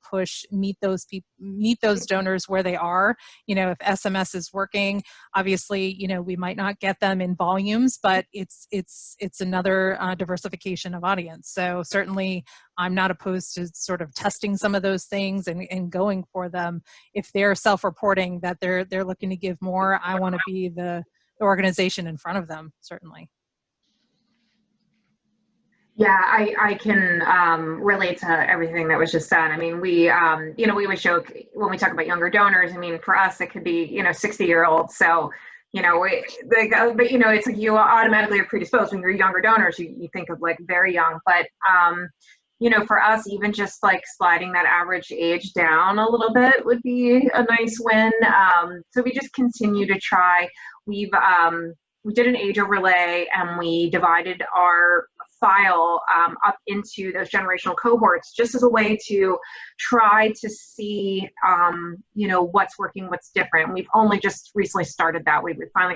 meet those donors where they are. If SMS is working, obviously, we might not get them in volumes, but it's another diversification of audience. So certainly I'm not opposed to sort of testing some of those things and going for them. If they're self-reporting that they're looking to give more, I want to be the organization in front of them, certainly. Yeah, I can relate to everything that was just said. I mean, we always joke when we talk about younger donors. I mean, for us, it could be, 60-year-olds. So you know, but you know, it's like you automatically are predisposed when you're younger donors. You think of like very young, but you know, for us, even just like sliding that average age down a little bit would be a nice win. So we just continue to try. We did an age overlay, and we divided our file up into those generational cohorts, just as a way to try to see, you know, what's working, what's different. We've only just recently started that. We finally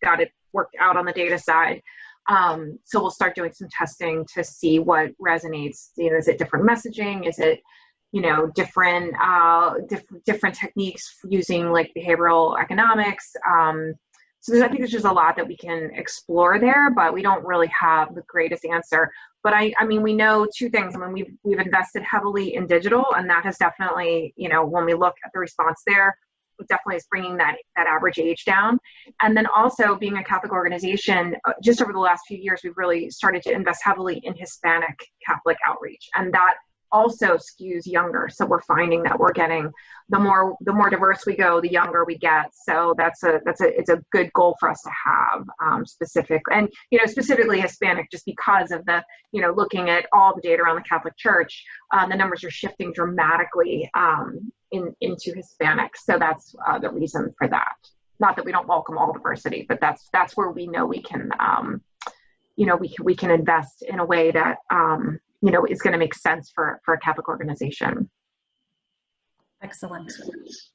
got it worked out on the data side. So we'll start doing some testing to see what resonates. You know, is it different messaging? Is it, you know, different techniques using like behavioral economics? So I think there's just a lot that we can explore there, but we don't really have the greatest answer. But I mean, we know two things. I mean, we've invested heavily in digital, and that has definitely, you know, when we look at the response there, it definitely is bringing that average age down. And then also, being a Catholic organization, just over the last few years, we've really started to invest heavily in Hispanic Catholic outreach, and that also skews younger. So we're finding that we're getting the more diverse we go, the younger we get. So it's a good goal for us to have, specific, and you know, specifically Hispanic, just because of the, you know, looking at all the data around the Catholic Church, the numbers are shifting dramatically into Hispanic. So that's the reason for that. Not that we don't welcome all diversity, but that's where we know we can, you know, we can invest in a way that you know, is going to make sense for a Catholic organization. Excellent.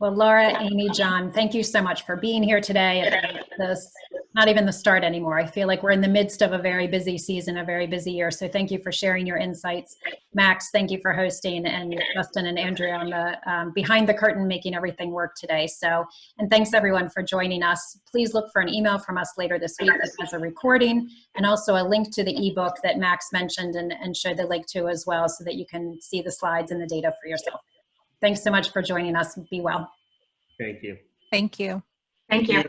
Well, Laura, Amy, John, thank you so much for being here today at this, not even the start anymore. I feel like we're in the midst of a very busy season, a very busy year. So thank you for sharing your insights. Max, thank you for hosting, and Justin and Andrea on the behind the curtain, making everything work today. So, and thanks everyone for joining us. Please look for an email from us later this week that has a recording and also a link to the ebook that Max mentioned and showed the link to as well, so that you can see the slides and the data for yourself. Thanks so much for joining us. Be well. Thank you. Thank you. Thank you.